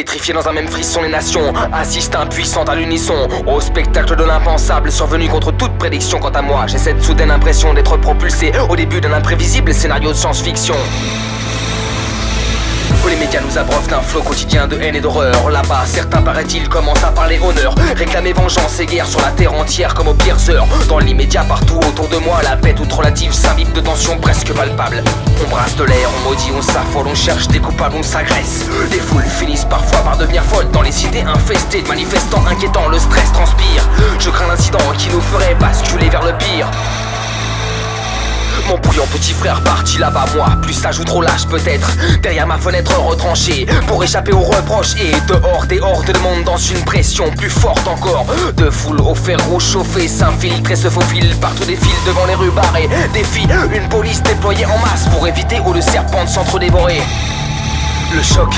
Pétrifiés dans un même frisson, les nations assistent impuissantes à l'unisson au spectacle de l'impensable survenu contre toute prédiction. Quant à moi, j'ai cette soudaine impression d'être propulsé au début d'un imprévisible scénario de science-fiction. Où les médias nous abreuvent d'un flot quotidien de haine et d'horreur. Là-bas, certains, paraît-il, commencent à parler honneur, réclamer vengeance et guerre sur la terre entière comme aux pires heures. Dans l'immédiat, partout autour de moi, la paix toute relative s'imbibe de tensions presque palpables. On brasse de l'air, on maudit, on s'affole, on cherche des coupables, on s'agresse. Les foules finissent parfois par devenir folles dans les cités infestées de manifestants inquiétants, le stress transpire. Je crains l'incident qui nous ferait basculer vers le pire. Mon bouillant petit frère parti là-bas, moi plus sage ou trop lâche peut-être, derrière ma fenêtre retranchée pour échapper aux reproches. Et dehors des hordes de monde dans une pression plus forte encore, de foule au fer rouge chauffé s'infiltre et se faufile partout, des fils devant les rues barrées, défie une police déployée en masse pour éviter ou le serpent de s'entre-dévorer. Le choc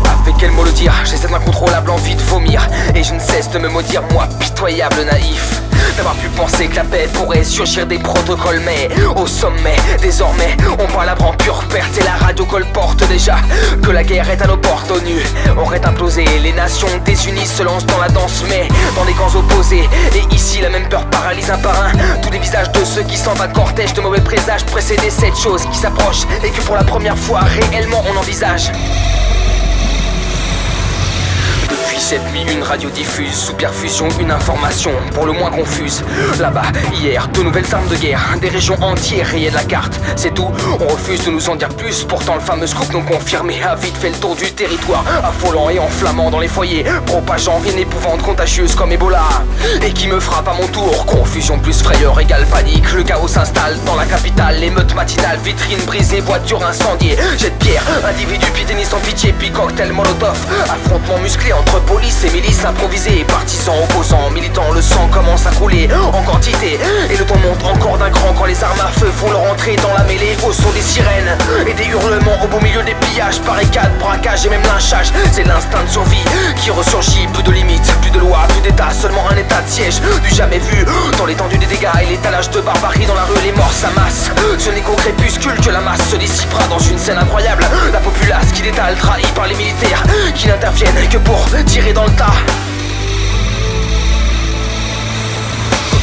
a fait quel mot le dire, j'ai cette incontrôlable envie de vomir, et je ne cesse de me maudire, moi pitoyable naïf, d'avoir pu penser que la paix pourrait surgir des protocoles. Mais au sommet, désormais, on voit la branche pure perte et la radio colporte déjà que la guerre est à nos portes. ONU aurait implosé, les nations désunies se lancent dans la danse, mais dans des camps opposés. Et ici, la même peur paralyse un par un tous les visages de ceux qui sentent un cortège de mauvais présages précéder cette chose qui s'approche et que pour la première fois réellement on envisage. Depuis cette nuit, une radio diffuse, sous perfusion, une information pour le moins confuse. Là-bas, hier, de nouvelles armes de guerre, des régions entières rayées de la carte. C'est tout, on refuse de nous en dire plus. Pourtant le fameux scoop non confirmé a vite fait le tour du territoire, affolant et enflammant dans les foyers, propageant une épouvante contagieuse comme Ebola. Et qui me frappe à mon tour, confusion plus frayeur égale panique. Le chaos s'installe dans la capitale, l'émeute matinale, vitrines brisées, voitures incendiées, jet de pierre, individus piétinés sans pitié, puis cocktail molotov. Affrontement musclé entre police et milices improvisées, partisans opposants, militants, le sang commence à couler en quantité. Et le ton monte encore d'un cran quand les armes à feu font leur entrée dans la mêlée au son des sirènes et des hurlements au beau milieu des pillages, barricades, braquages et même lynchage. C'est l'instinct de survie qui ressurgit, plus de limites, plus de lois, plus d'état, seulement un état de siège du jamais vu. Dans l'étendue des dégâts et l'étalage de barbarie dans la rue, les morts s'amassent. Ce n'est qu'au crépuscule que la masse se dissipera dans une scène incroyable. La populace qui détale, trahie par les militaires qui n'interviennent que pour tirer dans le tas.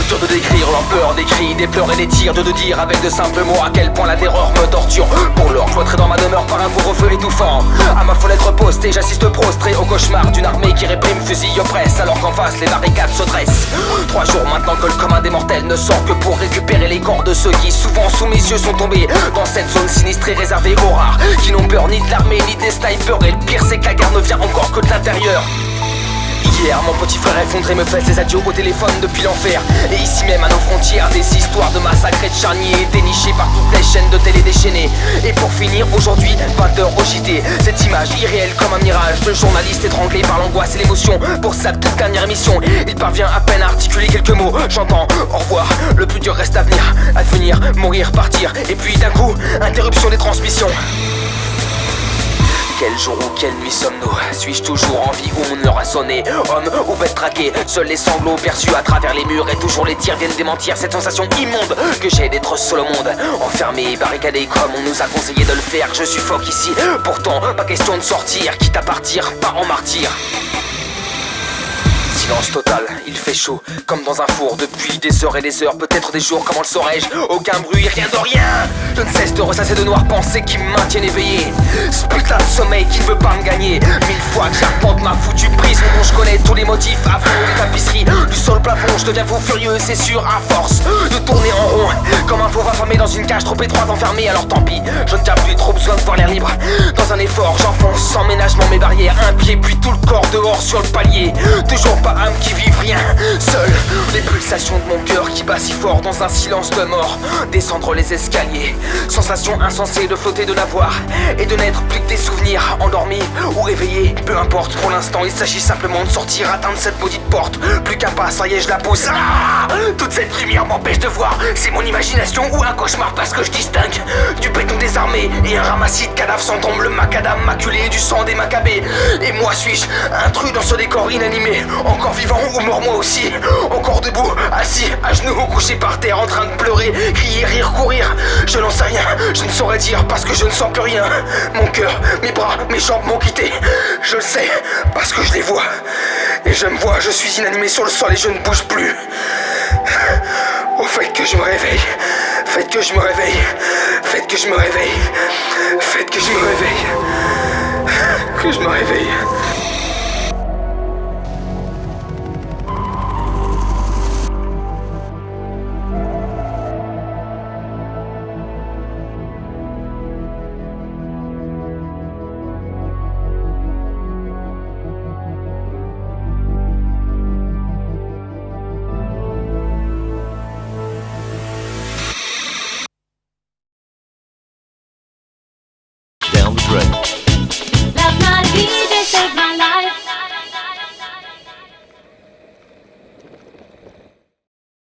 Dur de décrire leur peur, des cris, des pleurs et des tirs, de dire avec de simples mots à quel point la terreur me torture. Pour l'heure, cloîtré dans ma demeure par un couvre-feu étouffant, à ma fenêtre postée, j'assiste prostré au cauchemar d'une armée qui réprime, fusille, oppresse, alors qu'en face les barricades se dressent. 3 jours maintenant que le commun des mortels ne sort que pour récupérer les corps de ceux qui souvent sous mes yeux sont tombés dans cette zone sinistrée réservée aux rares, qui n'ont peur ni de l'armée ni des snipers. Et le pire c'est que la guerre ne vient encore que de l'intérieur. Hier, mon petit frère effondré me fait ses adieux au téléphone depuis l'enfer. Et ici même à nos frontières, des histoires de massacres et de charniers dénichés par toutes les chaînes de télé déchaînées. Et pour finir, aujourd'hui, 20h au JT, cette image irréelle comme un mirage de journaliste étranglé par l'angoisse et l'émotion. Pour sa toute dernière émission, il parvient à peine à articuler quelques mots. J'entends au revoir, le plus dur reste à venir, mourir, partir. Et puis d'un coup, interruption des transmissions. Quel jour ou quelle nuit sommes-nous? Suis-je toujours en vie ou mon heure a sonné? Homme ou bête traquée, seuls les sanglots perçus à travers les murs, et toujours les tirs viennent démentir cette sensation immonde que j'ai d'être seul au monde. Enfermé, barricadé comme on nous a conseillé de le faire, je suffoque ici. Pourtant, pas question de sortir, quitte à partir, pas en martyr. Silence total, il fait chaud, comme dans un four depuis des heures et des heures, peut-être des jours, comment le saurais-je? Aucun bruit, rien de rien. Je ne cesse de ressasser de noires pensées qui me maintiennent éveillé. Ce putain de sommeil qui ne veut pas me gagner. 1000 fois que j'arpente ma foutue prison dont je connais tous les motifs, affreux des tapisseries, du sol au plafond, je deviens fou furieux, c'est sûr, à force de tourner en rond, comme un fauve affamé dans une cage trop étroite enfermée. Alors tant pis, je ne tiens plus trop besoin de voir l'air libre. Dans un effort, j'enfonce sans ménagement mes barrières, un pied puis tout le corps dehors sur le palier. Toujours pas âme qui vive rien, seul les pulsations de mon cœur qui bat si fort dans un silence de mort. Descendre les escaliers, sensation insensée de flotter, de n'avoir et de n'être plus que des souvenirs. Endormi ou réveillé, peu importe pour l'instant, il s'agit simplement de sortir, atteindre cette maudite porte. Plus qu'un pas, ça y est, je la pousse. Toute cette lumière m'empêche de voir, c'est mon imagination ou un cauchemar, parce que je distingue du béton désarmé et un ramassis de cadavres sans tombe, le macadam maculé du sang des macabées. Et moi suis-je intrus dans ce décor inanimé, encore vivant ou mort moi aussi, encore debout, assis, à genoux, couché par terre, en train de pleurer, crier, rire, courir. Je n'en sais rien, je ne saurais dire parce que je ne sens plus rien. Mon cœur, mes bras, mes jambes m'ont quitté. Je le sais, parce que je les vois. Et je me vois, je suis inanimé sur le sol et je ne bouge plus. Oh, faites que je me réveille. Faites que je me réveille. Faites que je me réveille. Faites que je me réveille. Que je me réveille.